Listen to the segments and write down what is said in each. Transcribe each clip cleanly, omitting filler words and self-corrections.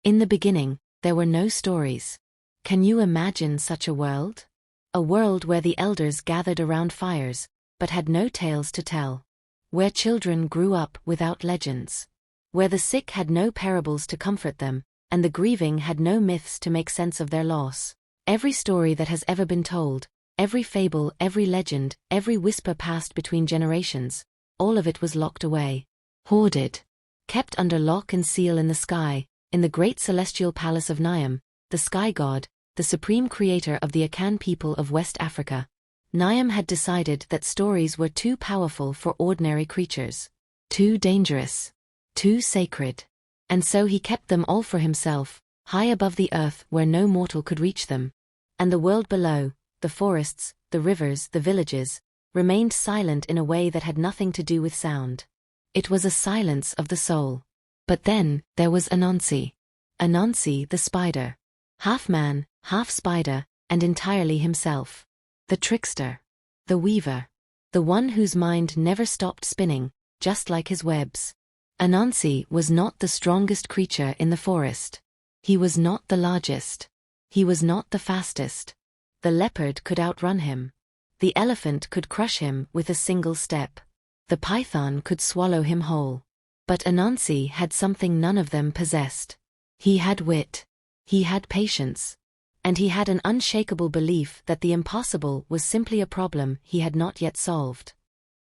In the beginning, there were no stories. Can you imagine such a world? A world where the elders gathered around fires, but had no tales to tell. Where children grew up without legends. Where the sick had no parables to comfort them, and the grieving had no myths to make sense of their loss. Every story that has ever been told, every fable, every legend, every whisper passed between generations, all of it was locked away. Hoarded. Kept under lock and seal in the sky, in the great celestial palace of Nyame, the sky god, the supreme creator of the Akan people of West Africa. Nyame had decided that stories were too powerful for ordinary creatures. Too dangerous. Too sacred. And so he kept them all for himself, high above the earth where no mortal could reach them. And the world below, the forests, the rivers, the villages, remained silent in a way that had nothing to do with sound. It was a silence of the soul. But then, there was Anansi. Anansi the spider. Half man, half spider, and entirely himself. The trickster. The weaver. The one whose mind never stopped spinning, just like his webs. Anansi was not the strongest creature in the forest. He was not the largest. He was not the fastest. The leopard could outrun him. The elephant could crush him with a single step. The python could swallow him whole. But Anansi had something none of them possessed. He had wit. He had patience. And he had an unshakable belief that the impossible was simply a problem he had not yet solved.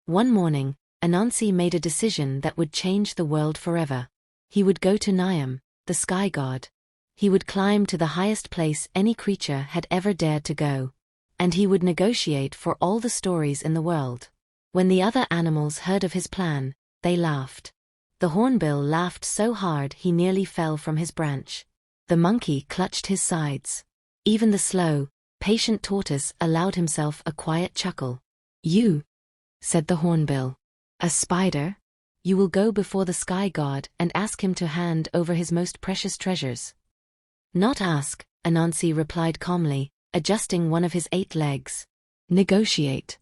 One morning, Anansi made a decision that would change the world forever. He would go to Nyame, the sky god. He would climb to the highest place any creature had ever dared to go. And he would negotiate for all the stories in the world. When the other animals heard of his plan, they laughed. The hornbill laughed so hard he nearly fell from his branch. The monkey clutched his sides. Even the slow, patient tortoise allowed himself a quiet chuckle. "You," said the hornbill. "A spider? You will go before the sky god and ask him to hand over his most precious treasures." "Not ask," Anansi replied calmly, adjusting one of his 8 legs. "Negotiate."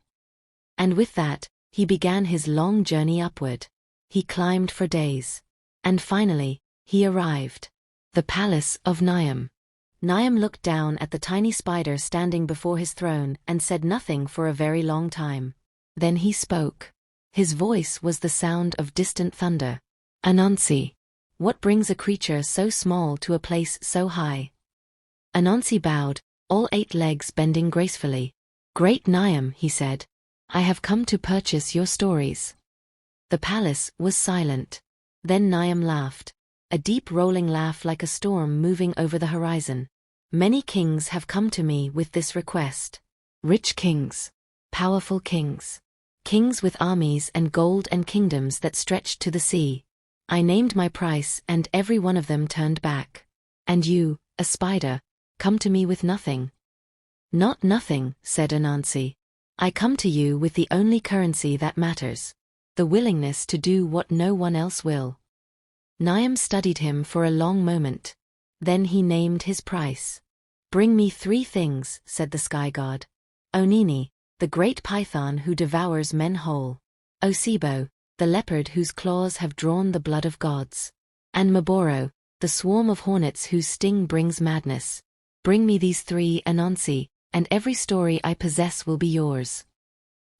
And with that, he began his long journey upward. He climbed for days. And finally, he arrived. The palace of Nyame. Nyame looked down at the tiny spider standing before his throne and said nothing for a very long time. Then he spoke. His voice was the sound of distant thunder. "Anansi, what brings a creature so small to a place so high?" Anansi bowed, all 8 legs bending gracefully. "Great Nyame," he said, "I have come to purchase your stories." The palace was silent. Then Nyame laughed. A deep rolling laugh like a storm moving over the horizon. "Many kings have come to me with this request. Rich kings. Powerful kings. Kings with armies and gold and kingdoms that stretched to the sea. I named my price and every one of them turned back. And you, a spider, come to me with nothing." "Not nothing," said Anansi. "I come to you with the only currency that matters. The willingness to do what no one else will." Nyame studied him for a long moment. Then he named his price. "Bring me 3 things," said the sky god. "Onini, the great python who devours men whole. Osebo, the leopard whose claws have drawn the blood of gods. And Mmoboro, the swarm of hornets whose sting brings madness. Bring me these 3, Anansi, and every story I possess will be yours."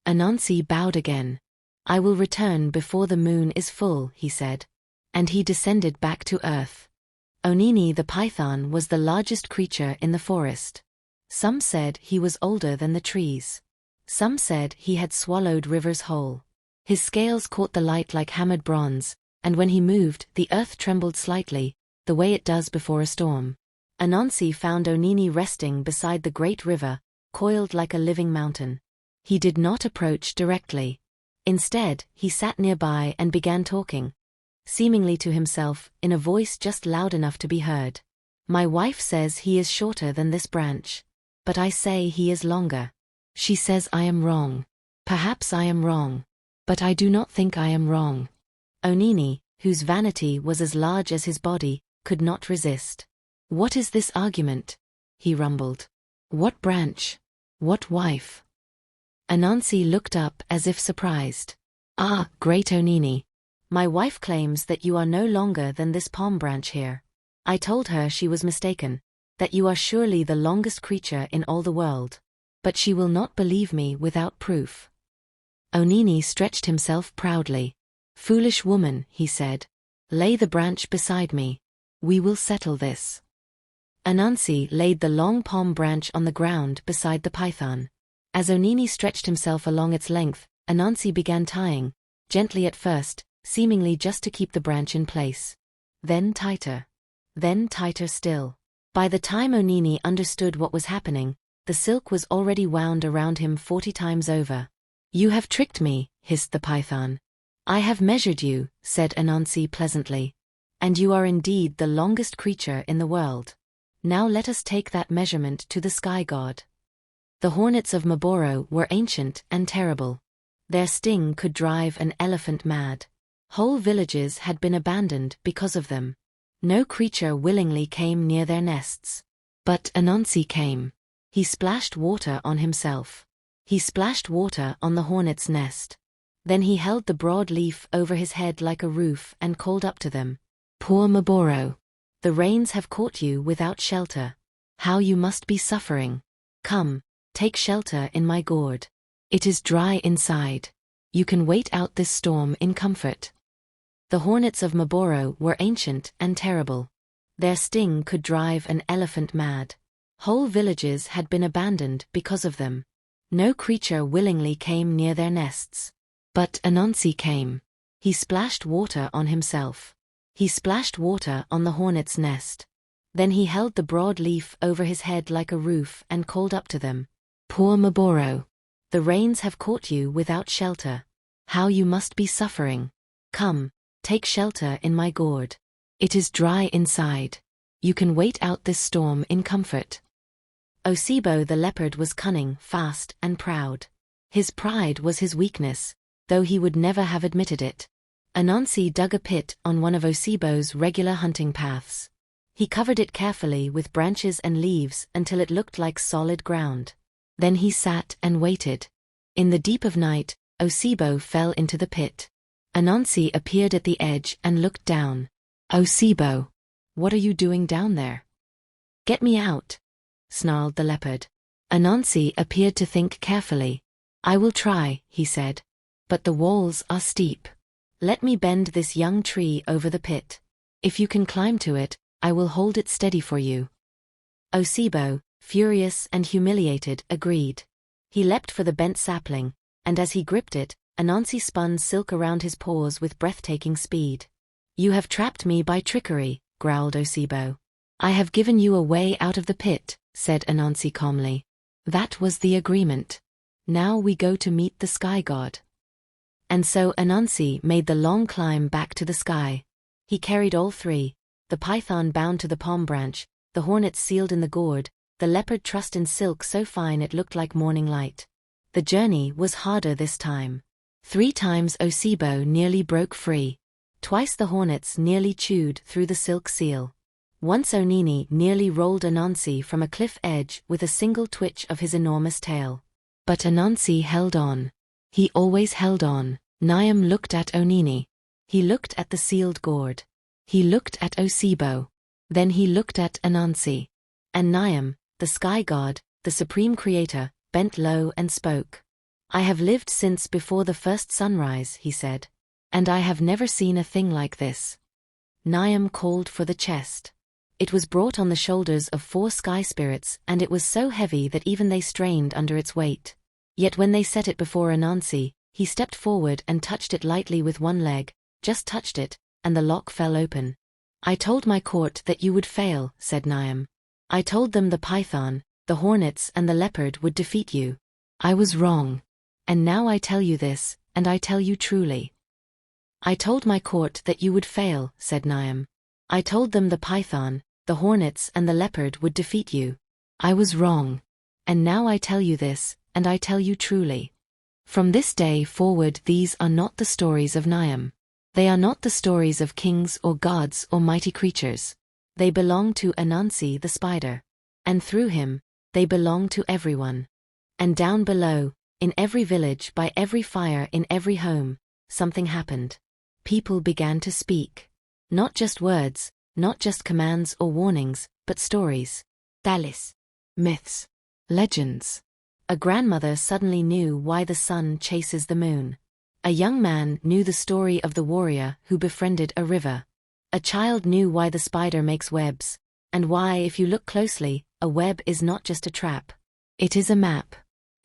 Anansi bowed again. "I will return before the moon is full," he said. And he descended back to earth. Onini the python was the largest creature in the forest. Some said he was older than the trees. Some said he had swallowed rivers whole. His scales caught the light like hammered bronze, and when he moved, the earth trembled slightly, the way it does before a storm. Anansi found Onini resting beside the great river, coiled like a living mountain. He did not approach directly. Instead, he sat nearby and began talking, seemingly to himself, in a voice just loud enough to be heard. "My wife says he is shorter than this branch. But I say he is longer. She says I am wrong. Perhaps I am wrong. But I do not think I am wrong." Onini, whose vanity was as large as his body, could not resist. "What is this argument?" he rumbled. "What branch? What wife?" Anansi looked up as if surprised. "Ah, great Onini. My wife claims that you are no longer than this palm branch here. I told her she was mistaken, that you are surely the longest creature in all the world. But she will not believe me without proof. Onini stretched himself proudly. Foolish woman, he said. Lay the branch beside me. We will settle this. Anansi laid the long palm branch on the ground beside the python. As Onini stretched himself along its length, Anansi began tying, gently at first, seemingly just to keep the branch in place. Then tighter still. By the time Onini understood what was happening, the silk was already wound around him 40 times over. You have tricked me, hissed the python. I have measured you, said Anansi pleasantly. And you are indeed the longest creature in the world. Now let us take that measurement to the sky god. The hornets of Mmoboro were ancient and terrible. Their sting could drive an elephant mad. Whole villages had been abandoned because of them. No creature willingly came near their nests. But Anansi came. He splashed water on himself. He splashed water on the hornet's nest. Then he held the broad leaf over his head like a roof and called up to them. Poor Mmoboro. The rains have caught you without shelter. How you must be suffering. Come, take shelter in my gourd. It is dry inside. You can wait out this storm in comfort. The hornets of Mmoboro were ancient and terrible. Their sting could drive an elephant mad. Whole villages had been abandoned because of them. No creature willingly came near their nests. But Anansi came. He splashed water on himself. He splashed water on the hornet's nest. Then he held the broad leaf over his head like a roof and called up to them. Poor Mmoboro. The rains have caught you without shelter. How you must be suffering. Come, take shelter in my gourd. It is dry inside. You can wait out this storm in comfort. Osebo the leopard was cunning, fast, and proud. His pride was his weakness, though he would never have admitted it. Anansi dug a pit on one of Osebo's regular hunting paths. He covered it carefully with branches and leaves until it looked like solid ground. Then he sat and waited. In the deep of night, Osebo fell into the pit. Anansi appeared at the edge and looked down. Osebo, what are you doing down there? Get me out, snarled the leopard. Anansi appeared to think carefully. I will try, he said. But the walls are steep. Let me bend this young tree over the pit. If you can climb to it, I will hold it steady for you. Osebo, furious and humiliated, agreed. He leapt for the bent sapling, and as he gripped it, Anansi spun silk around his paws with breathtaking speed. You have trapped me by trickery, growled Osebo. I have given you a way out of the pit, said Anansi calmly. That was the agreement. Now we go to meet the sky god. And so Anansi made the long climb back to the sky. He carried all three, the python bound to the palm branch, the hornet sealed in the gourd, the leopard trussed in silk so fine it looked like morning light. The journey was harder this time. 3 times Osebo nearly broke free. Twice the hornets nearly chewed through the silk seal. Once Onini nearly rolled Anansi from a cliff edge with a single twitch of his enormous tail. But Anansi held on. He always held on. Nyame looked at Onini. He looked at the sealed gourd. He looked at Osebo. Then he looked at Anansi. And Nyame, the sky god, the supreme creator, bent low and spoke. I have lived since before the first sunrise, he said. And I have never seen a thing like this. Nyame called for the chest. It was brought on the shoulders of 4 sky spirits, and it was so heavy that even they strained under its weight. Yet when they set it before Anansi, he stepped forward and touched it lightly with one leg, just touched it, and the lock fell open. I told my court that you would fail, said Nyame. I told them the python, the hornets and the leopard would defeat you. I was wrong. And now I tell you this, and I tell you truly. I told my court that you would fail, said Nyame. I told them the python, the hornets and the leopard would defeat you. I was wrong. And now I tell you this, and I tell you truly. From this day forward these are not the stories of Nyame. They are not the stories of kings or gods or mighty creatures. They belong to Anansi the spider. And through him, they belong to everyone. And down below, in every village, by every fire, in every home, something happened. People began to speak. Not just words, Not just commands or warnings, but stories. Tales. Myths. Legends. A grandmother suddenly knew why the sun chases the moon. A young man knew the story of the warrior who befriended a river. A child knew why the spider makes webs, and why, if you look closely, a web is not just a trap. It is a map.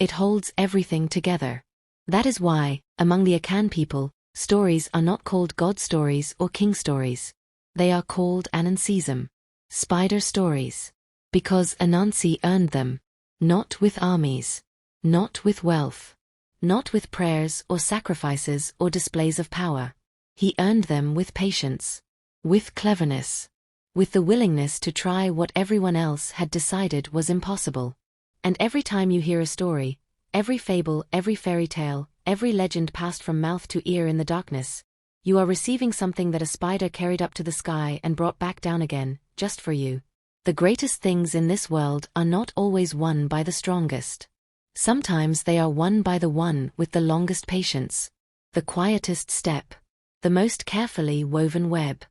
It holds everything together. That is why, among the Akan people, stories are not called God stories or king stories. They are called Anansesem, spider stories. Because Anansi earned them. Not with armies. Not with wealth. Not with prayers or sacrifices or displays of power. He earned them with patience. With cleverness. With the willingness to try what everyone else had decided was impossible. And every time you hear a story, every fable, every fairy tale, every legend passed from mouth to ear in the darkness, you are receiving something that a spider carried up to the sky and brought back down again, just for you. The greatest things in this world are not always won by the strongest. Sometimes they are won by the one with the longest patience, the quietest step, the most carefully woven web.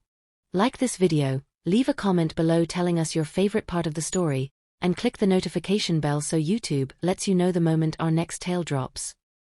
Like this video, leave a comment below telling us your favorite part of the story, and click the notification bell so YouTube lets you know the moment our next tale drops.